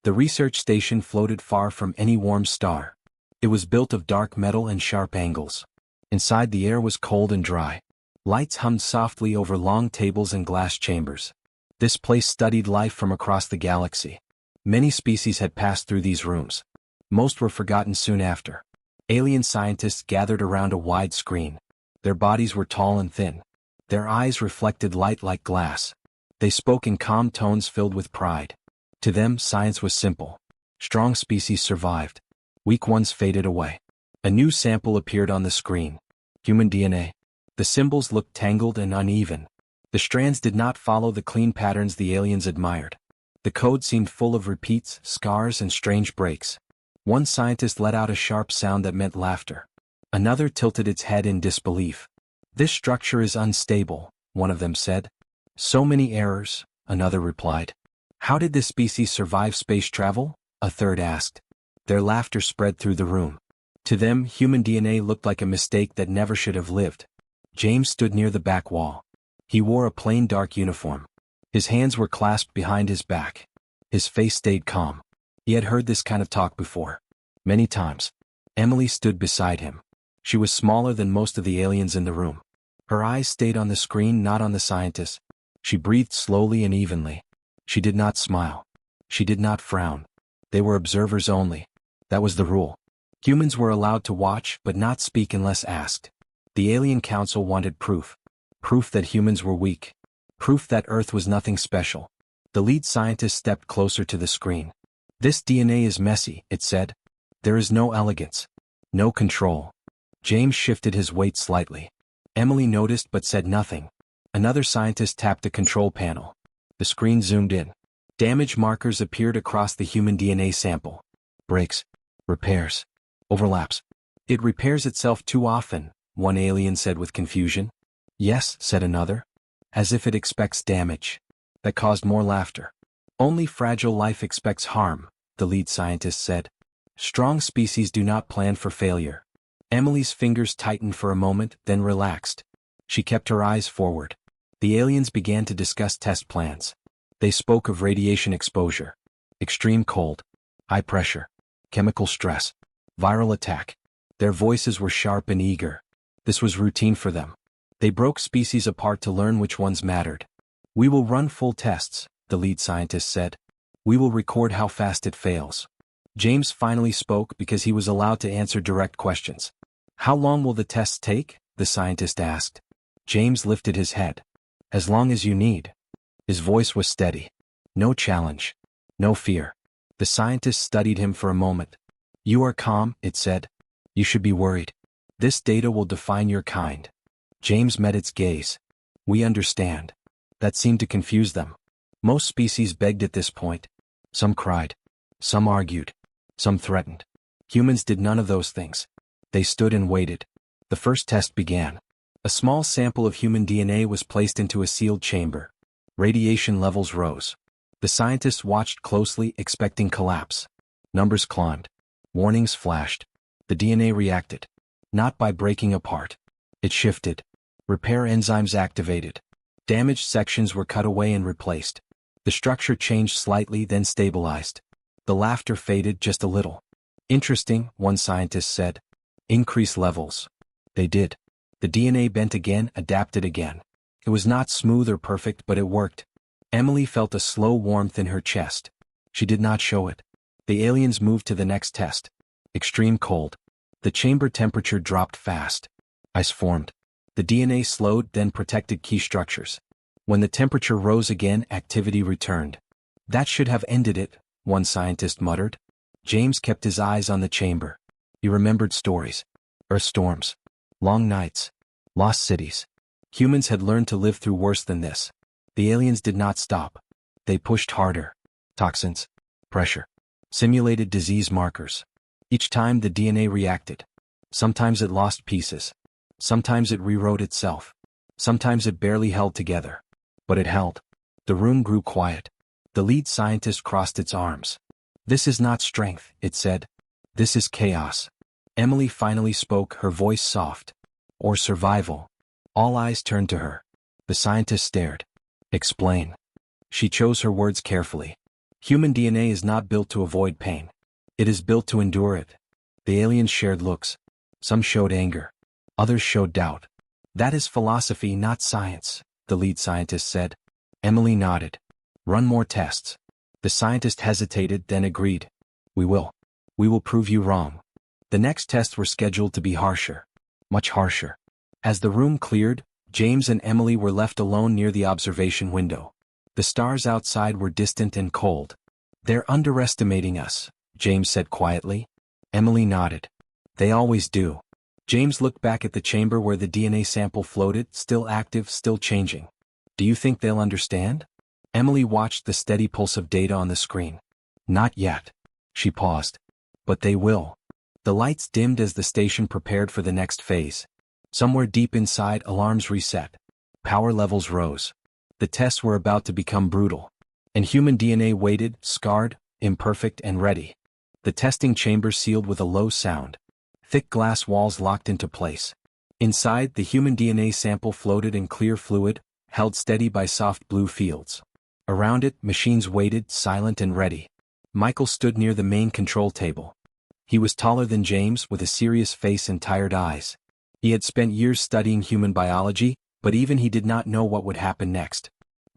The research station floated far from any warm star. It was built of dark metal and sharp angles. Inside, the air was cold and dry. Lights hummed softly over long tables and glass chambers. This place studied life from across the galaxy. Many species had passed through these rooms. Most were forgotten soon after. Alien scientists gathered around a wide screen. Their bodies were tall and thin. Their eyes reflected light like glass. They spoke in calm tones filled with pride. To them, science was simple. Strong species survived. Weak ones faded away. A new sample appeared on the screen. Human DNA. The symbols looked tangled and uneven. The strands did not follow the clean patterns the aliens admired. The code seemed full of repeats, scars, and strange breaks. One scientist let out a sharp sound that meant laughter. Another tilted its head in disbelief. "This structure is unstable," one of them said. "So many errors," another replied. "How did this species survive space travel?" a third asked. Their laughter spread through the room. To them, human DNA looked like a mistake that never should have lived. James stood near the back wall. He wore a plain dark uniform. His hands were clasped behind his back. His face stayed calm. He had heard this kind of talk before. Many times. Emily stood beside him. She was smaller than most of the aliens in the room. Her eyes stayed on the screen, not on the scientists. She breathed slowly and evenly. She did not smile. She did not frown. They were observers only. That was the rule. Humans were allowed to watch but not speak unless asked. The Alien Council wanted proof. Proof that humans were weak. Proof that Earth was nothing special. The lead scientist stepped closer to the screen. "This DNA is messy," it said. "There is no elegance. No control." James shifted his weight slightly. Emily noticed but said nothing. Another scientist tapped the control panel. The screen zoomed in. Damage markers appeared across the human DNA sample. Breaks. Repairs. Overlaps. "It repairs itself too often," one alien said with confusion. "Yes," said another. "As if it expects damage." That caused more laughter. "Only fragile life expects harm," the lead scientist said. "Strong species do not plan for failure." Emily's fingers tightened for a moment, then relaxed. She kept her eyes forward. The aliens began to discuss test plans. They spoke of radiation exposure, extreme cold, high pressure, chemical stress, viral attack. Their voices were sharp and eager. This was routine for them. They broke species apart to learn which ones mattered. "We will run full tests," the lead scientist said. "We will record how fast it fails." James finally spoke because he was allowed to answer direct questions. "How long will the tests take?" the scientist asked. James lifted his head. "As long as you need." His voice was steady. No challenge. No fear. The scientist studied him for a moment. "You are calm," it said. "You should be worried. This data will define your kind." James met its gaze. "We understand." That seemed to confuse them. Most species begged at this point. Some cried. Some argued. Some threatened. Humans did none of those things. They stood and waited. The first test began. A small sample of human DNA was placed into a sealed chamber. Radiation levels rose. The scientists watched closely, expecting collapse. Numbers climbed. Warnings flashed. The DNA reacted. Not by breaking apart. It shifted. Repair enzymes activated. Damaged sections were cut away and replaced. The structure changed slightly, then stabilized. The laughter faded just a little. "Interesting," one scientist said. "Increase levels." They did. The DNA bent again, adapted again. It was not smooth or perfect, but it worked. Emily felt a slow warmth in her chest. She did not show it. The aliens moved to the next test. Extreme cold. The chamber temperature dropped fast. Ice formed. The DNA slowed, then protected key structures. When the temperature rose again, activity returned. "That should have ended it," one scientist muttered. James kept his eyes on the chamber. He remembered stories. Earth storms. Long nights. Lost cities. Humans had learned to live through worse than this. The aliens did not stop. They pushed harder. Toxins. Pressure. Simulated disease markers. Each time the DNA reacted. Sometimes it lost pieces. Sometimes it rewrote itself. Sometimes it barely held together. But it held. The room grew quiet. The lead scientist crossed its arms. "This is not strength," it said. "This is chaos." Emily finally spoke, her voice soft. "Or survival." All eyes turned to her. The scientist stared. "Explain." She chose her words carefully. Human DNA is not built to avoid pain. It is built to endure it. The aliens shared looks. Some showed anger. Others showed doubt. That is philosophy, not science, the lead scientist said. Emily nodded. Run more tests. The scientist hesitated, then agreed. We will. We will prove you wrong. The next tests were scheduled to be harsher. Much harsher. As the room cleared, James and Emily were left alone near the observation window. The stars outside were distant and cold. They're underestimating us, James said quietly. Emily nodded. They always do. James looked back at the chamber where the DNA sample floated, still active, still changing. Do you think they'll understand? Emily watched the steady pulse of data on the screen. Not yet. She paused. But they will. The lights dimmed as the station prepared for the next phase. Somewhere deep inside, alarms reset. Power levels rose. The tests were about to become brutal. And human DNA waited, scarred, imperfect, and ready. The testing chamber sealed with a low sound. Thick glass walls locked into place. Inside, the human DNA sample floated in clear fluid, held steady by soft blue fields. Around it, machines waited, silent and ready. Michael stood near the main control table. He was taller than James, with a serious face and tired eyes. He had spent years studying human biology, but even he did not know what would happen next.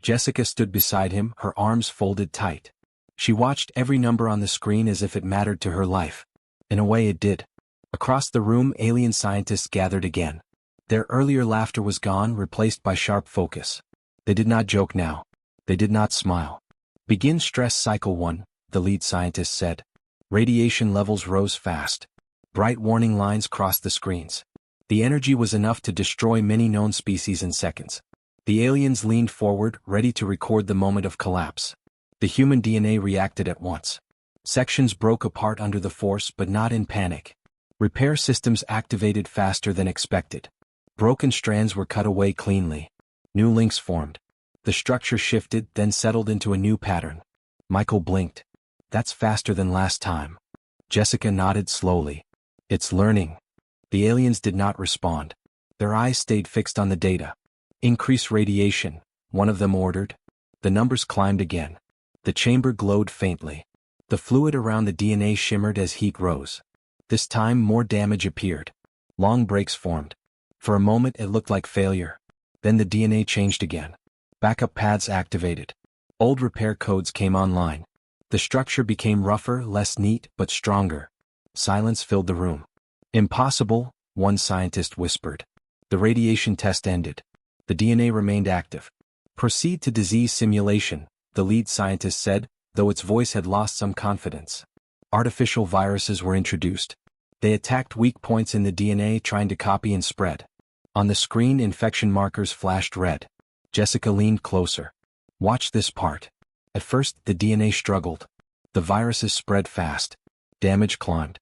Jessica stood beside him, her arms folded tight. She watched every number on the screen as if it mattered to her life. In a way it did. Across the room, alien scientists gathered again. Their earlier laughter was gone, replaced by sharp focus. They did not joke now. They did not smile. Begin stress cycle 1, the lead scientist said. Radiation levels rose fast. Bright warning lines crossed the screens. The energy was enough to destroy many known species in seconds. The aliens leaned forward, ready to record the moment of collapse. The human DNA reacted at once. Sections broke apart under the force, but not in panic. Repair systems activated faster than expected. Broken strands were cut away cleanly. New links formed. The structure shifted, then settled into a new pattern. Michael blinked. That's faster than last time. Jessica nodded slowly. It's learning. The aliens did not respond. Their eyes stayed fixed on the data. Increase radiation, one of them ordered. The numbers climbed again. The chamber glowed faintly. The fluid around the DNA shimmered as heat rose. This time more damage appeared. Long breaks formed. For a moment it looked like failure. Then the DNA changed again. Backup paths activated. Old repair codes came online. The structure became rougher, less neat, but stronger. Silence filled the room. Impossible, one scientist whispered. The radiation test ended. The DNA remained active. Proceed to disease simulation, the lead scientist said, though its voice had lost some confidence. Artificial viruses were introduced. They attacked weak points in the DNA, trying to copy and spread. On the screen, infection markers flashed red. Jessica leaned closer. Watch this part. At first, the DNA struggled. The viruses spread fast. Damage climbed.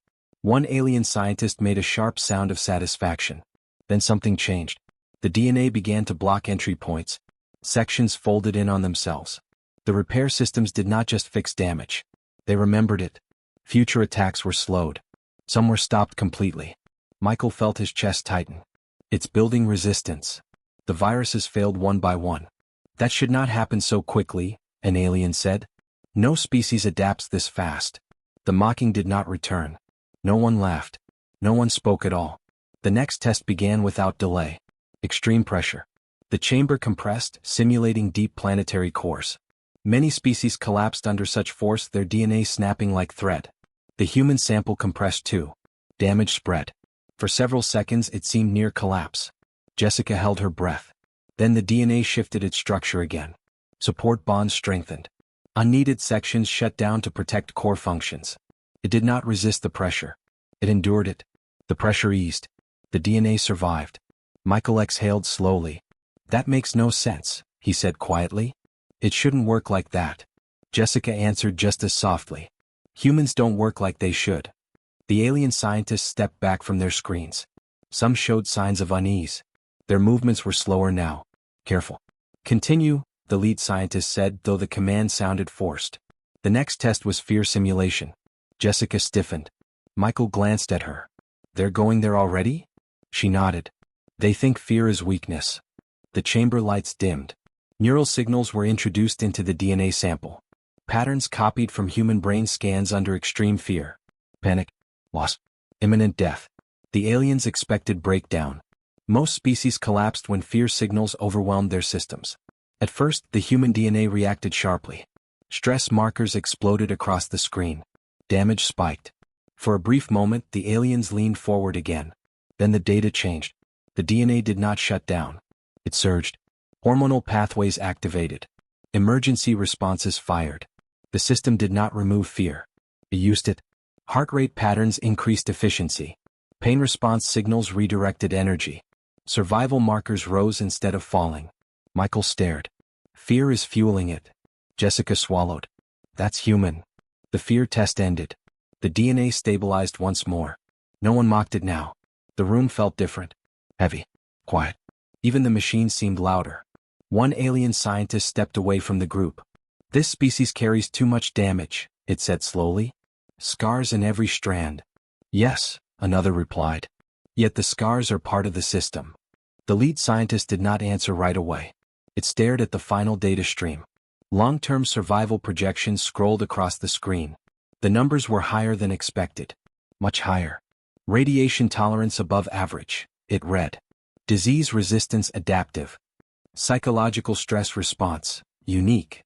One alien scientist made a sharp sound of satisfaction. Then something changed. The DNA began to block entry points. Sections folded in on themselves. The repair systems did not just fix damage. They remembered it. Future attacks were slowed. Some were stopped completely. Michael felt his chest tighten. It's building resistance. The viruses failed one by one. That should not happen so quickly, an alien said. No species adapts this fast. The mocking did not return. No one laughed. No one spoke at all. The next test began without delay. Extreme pressure. The chamber compressed, simulating deep planetary cores. Many species collapsed under such force, their DNA snapping like thread. The human sample compressed too. Damage spread. For several seconds it seemed near collapse. Jessica held her breath. Then the DNA shifted its structure again. Support bonds strengthened. Unneeded sections shut down to protect core functions. It did not resist the pressure. It endured it. The pressure eased. The DNA survived. Michael exhaled slowly. That makes no sense, he said quietly. It shouldn't work like that. Jessica answered just as softly. Humans don't work like they should. The alien scientists stepped back from their screens. Some showed signs of unease. Their movements were slower now. Careful. Continue, the lead scientist said, though the command sounded forced. The next test was fear simulation. Jessica stiffened. Michael glanced at her. They're going there already? She nodded. They think fear is weakness. The chamber lights dimmed. Neural signals were introduced into the DNA sample. Patterns copied from human brain scans under extreme fear. Panic, loss, imminent death. The aliens expected breakdown. Most species collapsed when fear signals overwhelmed their systems. At first, the human DNA reacted sharply. Stress markers exploded across the screen. Damage spiked. For a brief moment, the aliens leaned forward again. Then the data changed. The DNA did not shut down. It surged. Hormonal pathways activated. Emergency responses fired. The system did not remove fear. It used it. Heart rate patterns increased efficiency. Pain response signals redirected energy. Survival markers rose instead of falling. Michael stared. Fear is fueling it. Jessica swallowed. That's human. The fear test ended. The DNA stabilized once more. No one mocked it now. The room felt different. Heavy. Quiet. Even the machines seemed louder. One alien scientist stepped away from the group. This species carries too much damage, it said slowly. Scars in every strand. Yes, another replied. Yet the scars are part of the system. The lead scientist did not answer right away. It stared at the final data stream. Long-term survival projections scrolled across the screen. The numbers were higher than expected. Much higher. Radiation tolerance above average, it read. Disease resistance adaptive. Psychological stress response, unique.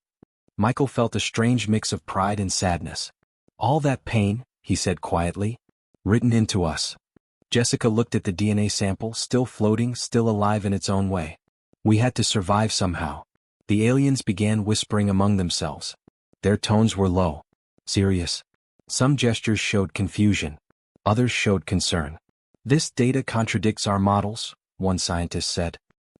Michael felt a strange mix of pride and sadness. All that pain, he said quietly, written into us. Jessica looked at the DNA sample, still floating, still alive in its own way. We had to survive somehow. The aliens began whispering among themselves. Their tones were low, serious. Some gestures showed confusion. Others showed concern. This data contradicts our models, one scientist said.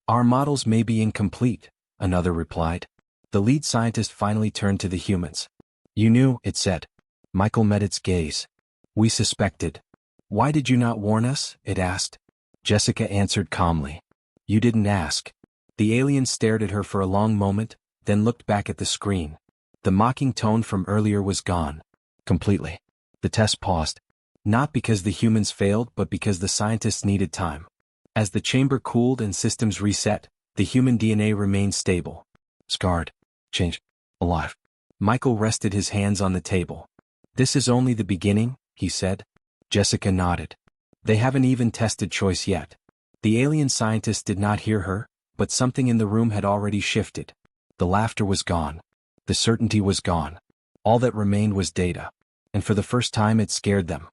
Our models may be incomplete, another replied. The lead scientist finally turned to the humans. You knew, it said. Michael met its gaze. We suspected. Why did you not warn us? It asked. Jessica answered calmly. You didn't ask. The alien stared at her for a long moment, then looked back at the screen. The mocking tone from earlier was gone. Completely. The test paused. Not because the humans failed, but because the scientists needed time. As the chamber cooled and systems reset, the human DNA remained stable. Scarred. Changed. Alive. Michael rested his hands on the table. This is only the beginning, he said. Jessica nodded. They haven't even tested choice yet. The alien scientist did not hear her, but something in the room had already shifted. The laughter was gone. The certainty was gone. All that remained was data. And for the first time it scared them.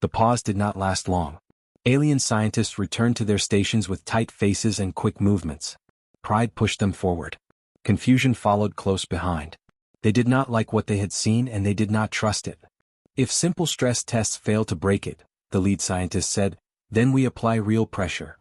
The pause did not last long. Alien scientists returned to their stations with tight faces and quick movements. Pride pushed them forward. Confusion followed close behind. They did not like what they had seen and they did not trust it. If simple stress tests fail to break it, the lead scientist said, then we apply real pressure.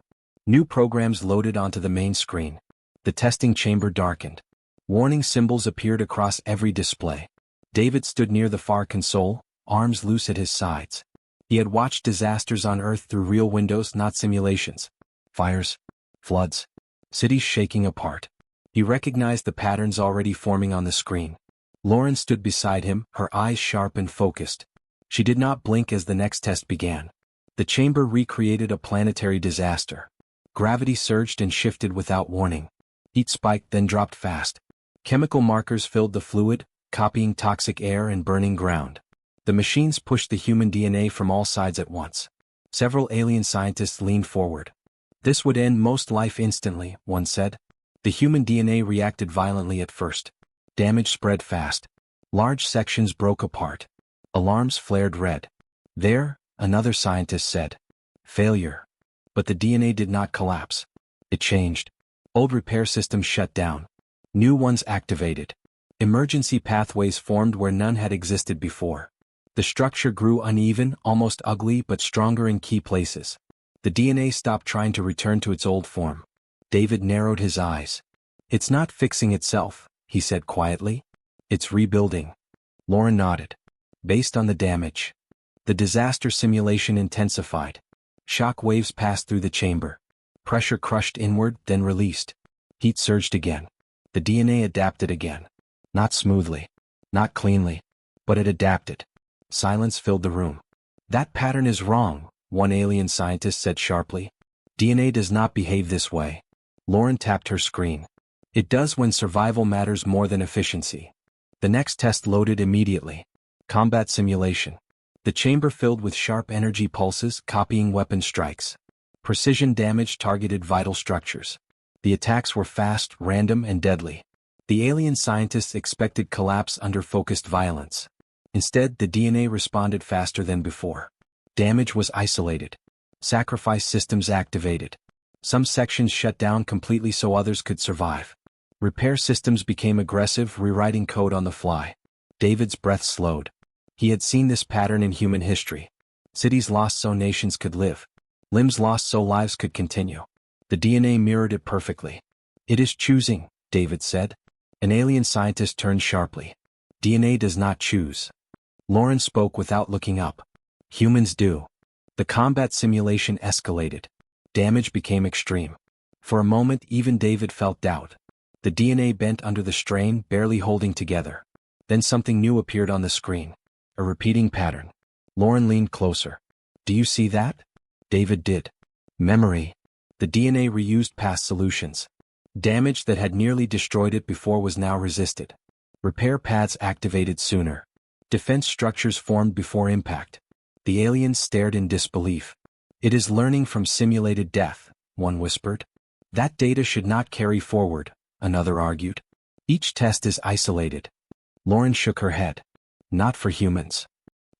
New programs loaded onto the main screen. The testing chamber darkened. Warning symbols appeared across every display. David stood near the far console, arms loose at his sides. He had watched disasters on Earth through real windows, not simulations. Fires, floods, cities shaking apart. He recognized the patterns already forming on the screen. Lauren stood beside him, her eyes sharp and focused. She did not blink as the next test began. The chamber recreated a planetary disaster. Gravity surged and shifted without warning. Heat spiked, then dropped fast. Chemical markers filled the fluid, copying toxic air and burning ground. The machines pushed the human DNA from all sides at once. Several alien scientists leaned forward. This would end most life instantly, one said. The human DNA reacted violently at first. Damage spread fast. Large sections broke apart. Alarms flared red. There, another scientist said. Failure. But the DNA did not collapse. It changed. Old repair systems shut down. New ones activated. Emergency pathways formed where none had existed before. The structure grew uneven, almost ugly, but stronger in key places. The DNA stopped trying to return to its old form. David narrowed his eyes. It's not fixing itself, he said quietly. It's rebuilding. Lauren nodded. Based on the damage. The disaster simulation intensified. Shock waves passed through the chamber. Pressure crushed inward, then released. Heat surged again. The DNA adapted again. Not smoothly. Not cleanly. But it adapted. Silence filled the room. That pattern is wrong, one alien scientist said sharply. DNA does not behave this way. Lauren tapped her screen. It does when survival matters more than efficiency. The next test loaded immediately. Combat simulation. The chamber filled with sharp energy pulses copying weapon strikes. Precision damage targeted vital structures. The attacks were fast, random, and deadly. The alien scientists expected collapse under focused violence. Instead, the DNA responded faster than before. Damage was isolated. Sacrifice systems activated. Some sections shut down completely so others could survive. Repair systems became aggressive, rewriting code on the fly. David's breath slowed. He had seen this pattern in human history. Cities lost so nations could live. Limbs lost so lives could continue. The DNA mirrored it perfectly. It is choosing, David said. An alien scientist turned sharply. DNA does not choose. Lauren spoke without looking up. Humans do. The combat simulation escalated. Damage became extreme. For a moment even David felt doubt. The DNA bent under the strain, barely holding together. Then something new appeared on the screen. A repeating pattern. Lauren leaned closer. Do you see that? David did. Memory. The DNA reused past solutions. Damage that had nearly destroyed it before was now resisted. Repair paths activated sooner. Defense structures formed before impact. The aliens stared in disbelief. It is learning from simulated death, one whispered. That data should not carry forward, another argued. Each test is isolated. Lauren shook her head. Not for humans.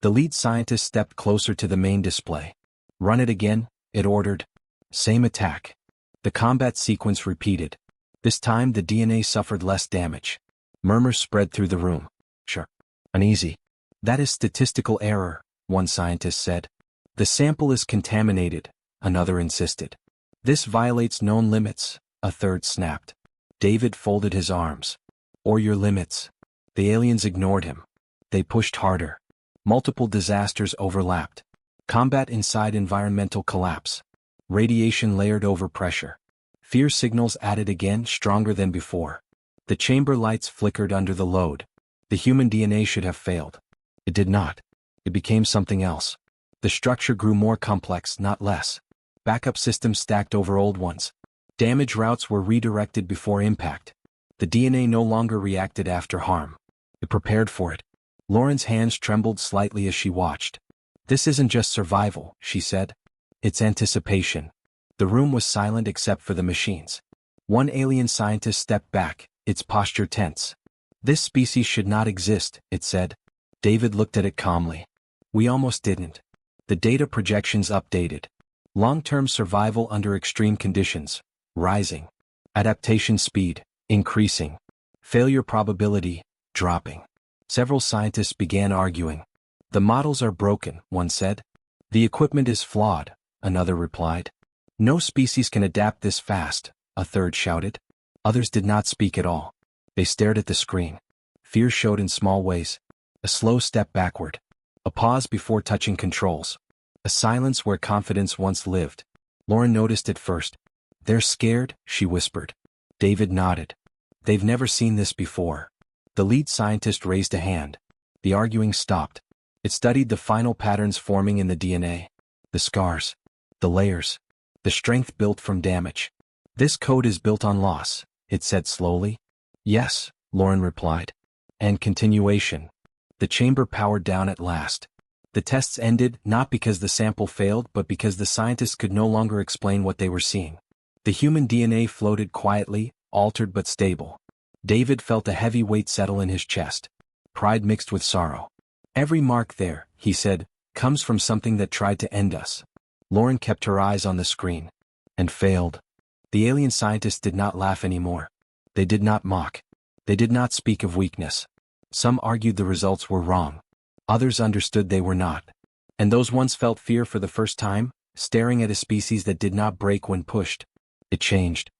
The lead scientist stepped closer to the main display. Run it again, it ordered. Same attack. The combat sequence repeated. This time the DNA suffered less damage. Murmurs spread through the room. Sure. Uneasy. That is statistical error, one scientist said. The sample is contaminated, another insisted. This violates known limits, a third snapped. David folded his arms. Or your limits. The aliens ignored him. They pushed harder. Multiple disasters overlapped. Combat inside environmental collapse. Radiation layered over pressure. Fear signals added again, stronger than before. The chamber lights flickered under the load. The human DNA should have failed. It did not. It became something else. The structure grew more complex, not less. Backup systems stacked over old ones. Damage routes were redirected before impact. The DNA no longer reacted after harm. It prepared for it. Lauren's hands trembled slightly as she watched. This isn't just survival, she said. It's anticipation. The room was silent except for the machines. One alien scientist stepped back, its posture tense. This species should not exist, it said. David looked at it calmly. We almost didn't. The data projections updated. Long-term survival under extreme conditions, rising. Adaptation speed, increasing. Failure probability, dropping. Several scientists began arguing. The models are broken, one said. The equipment is flawed, another replied. No species can adapt this fast, a third shouted. Others did not speak at all. They stared at the screen. Fear showed in small ways. A slow step backward. A pause before touching controls. A silence where confidence once lived. Lauren noticed it first. They're scared, she whispered. David nodded. They've never seen this before. The lead scientist raised a hand. The arguing stopped. It studied the final patterns forming in the DNA. The scars. The layers. The strength built from damage. This code is built on loss, it said slowly. Yes, Lauren replied. And continuation. The chamber powered down at last. The tests ended not because the sample failed but because the scientists could no longer explain what they were seeing. The human DNA floated quietly, altered but stable. David felt a heavy weight settle in his chest. Pride mixed with sorrow. Every mark there, he said, comes from something that tried to end us. Lauren kept her eyes on the screen. And failed. The alien scientists did not laugh anymore. They did not mock. They did not speak of weakness. Some argued the results were wrong. Others understood they were not. And those ones felt fear for the first time, staring at a species that did not break when pushed. It changed.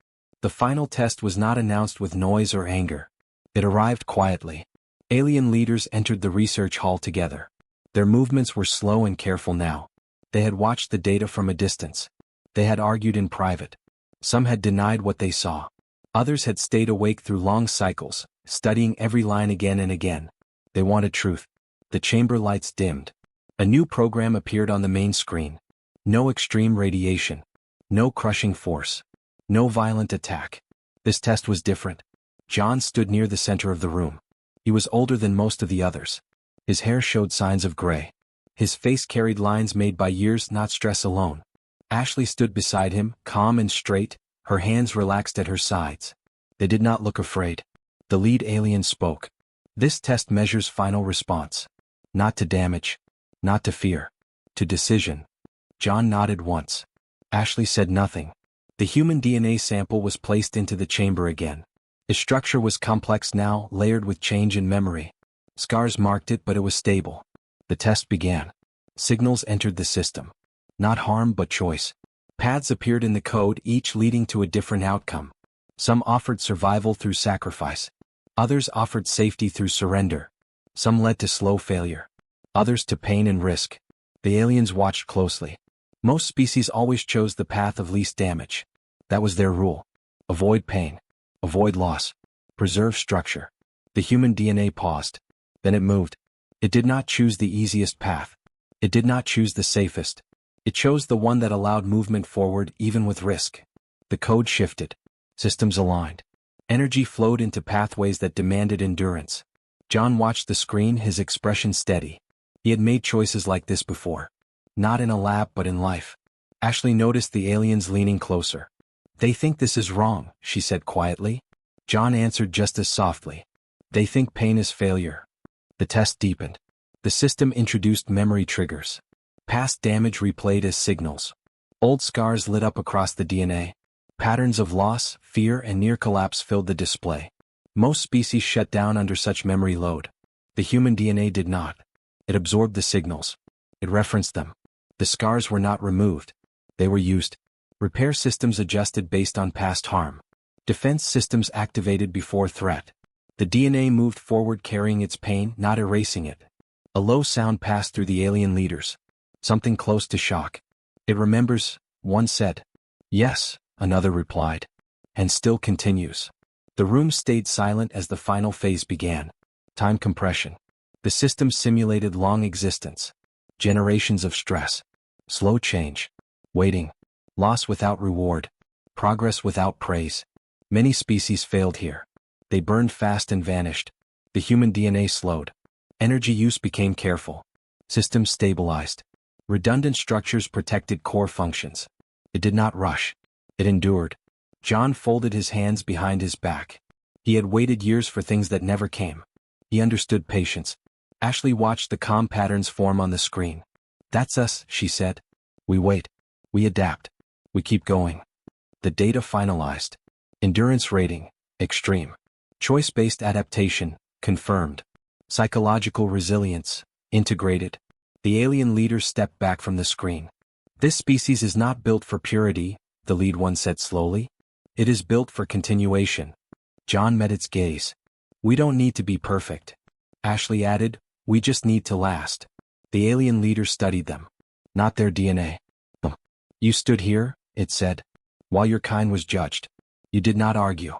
The final test was not announced with noise or anger. It arrived quietly. Alien leaders entered the research hall together. Their movements were slow and careful now. They had watched the data from a distance. They had argued in private. Some had denied what they saw. Others had stayed awake through long cycles, studying every line again and again. They wanted truth. The chamber lights dimmed. A new program appeared on the main screen. No extreme radiation. No crushing force. No violent attack. This test was different. John stood near the center of the room. He was older than most of the others. His hair showed signs of gray. His face carried lines made by years, not stress alone. Ashley stood beside him, calm and straight, her hands relaxed at her sides. They did not look afraid. The lead alien spoke. This test measures final response. Not to damage. Not to fear. To decision. John nodded once. Ashley said nothing. The human DNA sample was placed into the chamber again. Its structure was complex now, layered with change and memory. Scars marked it, but it was stable. The test began. Signals entered the system. Not harm but choice. Paths appeared in the code, each leading to a different outcome. Some offered survival through sacrifice. Others offered safety through surrender. Some led to slow failure. Others to pain and risk. The aliens watched closely. Most species always chose the path of least damage. That was their rule. Avoid pain. Avoid loss. Preserve structure. The human DNA paused. Then it moved. It did not choose the easiest path. It did not choose the safest. It chose the one that allowed movement forward even with risk. The code shifted. Systems aligned. Energy flowed into pathways that demanded endurance. John watched the screen, his expression steady. He had made choices like this before. Not in a lab but in life. Ashley noticed the aliens leaning closer. They think this is wrong, she said quietly. John answered just as softly. They think pain is failure. The test deepened. The system introduced memory triggers. Past damage replayed as signals. Old scars lit up across the DNA. Patterns of loss, fear, and near collapse filled the display. Most species shut down under such memory load. The human DNA did not. It absorbed the signals. It referenced them. The scars were not removed. They were used. Repair systems adjusted based on past harm. Defense systems activated before threat. The DNA moved forward carrying its pain, not erasing it. A low sound passed through the alien leaders. Something close to shock. It remembers, one said. Yes, another replied. And still continues. The room stayed silent as the final phase began. Time compression. The system simulated long existence. Generations of stress. Slow change. Waiting. Loss without reward. Progress without praise. Many species failed here. They burned fast and vanished. The human DNA slowed. Energy use became careful. Systems stabilized. Redundant structures protected core functions. It did not rush. It endured. John folded his hands behind his back. He had waited years for things that never came. He understood patience. Ashley watched the calm patterns form on the screen. That's us, she said. We wait. We adapt. We keep going. The data finalized. Endurance rating, extreme. Choice-based adaptation, confirmed. Psychological resilience, integrated. The alien leaders stepped back from the screen. This species is not built for purity, the lead one said slowly. It is built for continuation. John met its gaze. We don't need to be perfect. Ashley added, we just need to last. The alien leaders studied them. Not their DNA. You stood here, it said, while your kind was judged. You did not argue.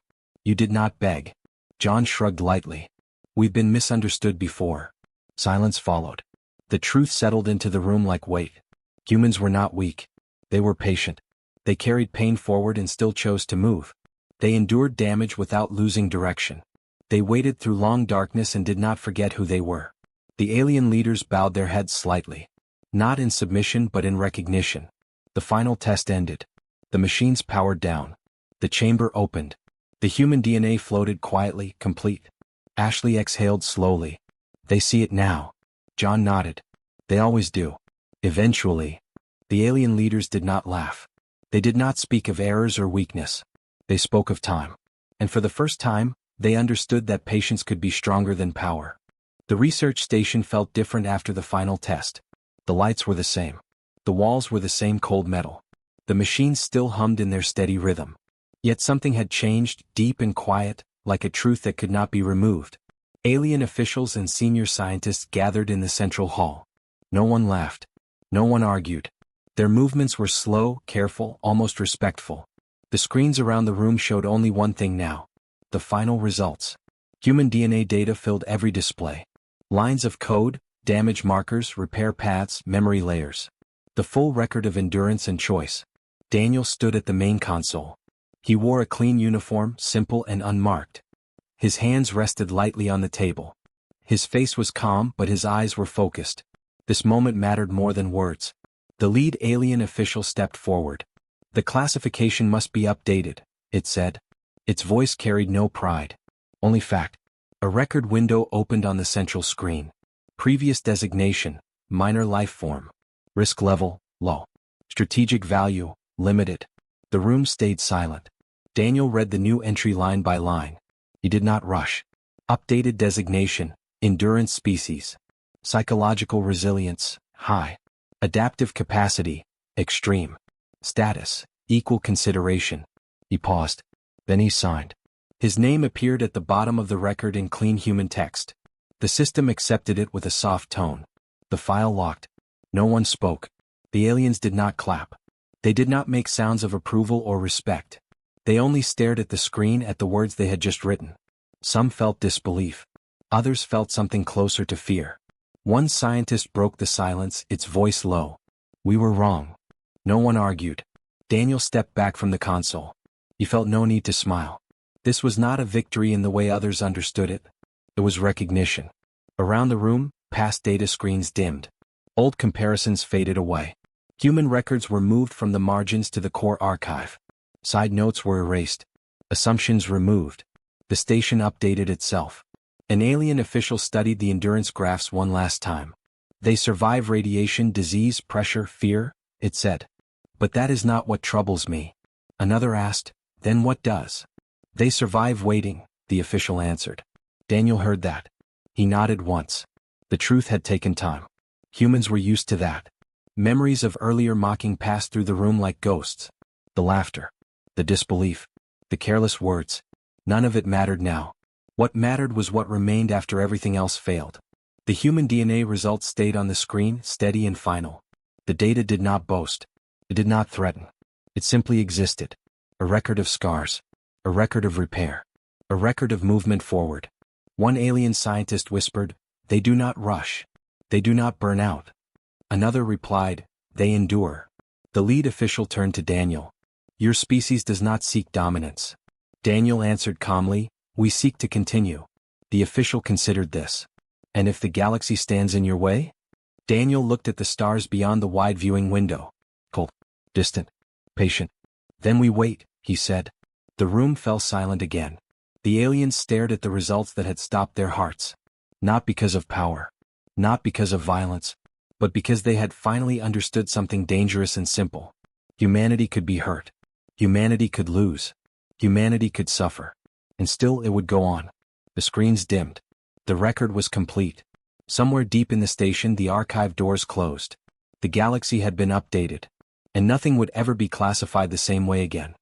You did not beg. John shrugged lightly. We've been misunderstood before. Silence followed. The truth settled into the room like weight. Humans were not weak. They were patient. They carried pain forward and still chose to move. They endured damage without losing direction. They waited through long darkness and did not forget who they were. The alien leaders bowed their heads slightly. Not in submission but in recognition. The final test ended. The machines powered down. The chamber opened. The human DNA floated quietly, complete. Ashley exhaled slowly. They see it now. John nodded. They always do. Eventually. The alien leaders did not laugh. They did not speak of errors or weakness. They spoke of time. And for the first time, they understood that patience could be stronger than power. The research station felt different after the final test. The lights were the same. The walls were the same cold metal. The machines still hummed in their steady rhythm. Yet something had changed, deep and quiet, like a truth that could not be removed. Alien officials and senior scientists gathered in the central hall. No one laughed. No one argued. Their movements were slow, careful, almost respectful. The screens around the room showed only one thing now. The final results. Human DNA data filled every display. Lines of code, damage markers, repair paths, memory layers. The full record of endurance and choice. Daniel stood at the main console. He wore a clean uniform, simple and unmarked. His hands rested lightly on the table. His face was calm, but his eyes were focused. This moment mattered more than words. The lead alien official stepped forward. "The classification must be updated," it said. Its voice carried no pride, only fact. A record window opened on the central screen. Previous designation, minor life form. Risk level, low. Strategic value, limited. The room stayed silent. Daniel read the new entry line by line. He did not rush. Updated designation, endurance species. Psychological resilience, high. Adaptive capacity, extreme. Status, equal consideration. He paused. Then he signed. His name appeared at the bottom of the record in clean human text. The system accepted it with a soft tone. The file locked. No one spoke. The aliens did not clap. They did not make sounds of approval or respect. They only stared at the screen, at the words they had just written. Some felt disbelief. Others felt something closer to fear. One scientist broke the silence, its voice low. "We were wrong." No one argued. Daniel stepped back from the console. He felt no need to smile. This was not a victory in the way others understood it. It was recognition. Around the room, past data screens dimmed. Old comparisons faded away. Human records were moved from the margins to the core archive. Side notes were erased. Assumptions removed. The station updated itself. An alien official studied the endurance graphs one last time. "They survive radiation, disease, pressure, fear," it said. "But that is not what troubles me." Another asked, "Then what does?" "They survive waiting," the official answered. Daniel heard that. He nodded once. The truth had taken time. Humans were used to that. Memories of earlier mocking passed through the room like ghosts. The laughter. The disbelief. The careless words. None of it mattered now. What mattered was what remained after everything else failed. The human DNA results stayed on the screen, steady and final. The data did not boast. It did not threaten. It simply existed. A record of scars. A record of repair. A record of movement forward. One alien scientist whispered, "They do not rush. They do not burn out." Another replied, "They endure." The lead official turned to Daniel. "Your species does not seek dominance." Daniel answered calmly, "We seek to continue." The official considered this. "And if the galaxy stands in your way?" Daniel looked at the stars beyond the wide viewing window. Cold, distant, patient. "Then we wait," he said. The room fell silent again. The aliens stared at the results that had stopped their hearts. Not because of power. Not because of violence. But because they had finally understood something dangerous and simple. Humanity could be hurt. Humanity could lose. Humanity could suffer. And still it would go on. The screens dimmed. The record was complete. Somewhere deep in the station, the archive doors closed. The galaxy had been updated. And nothing would ever be classified the same way again.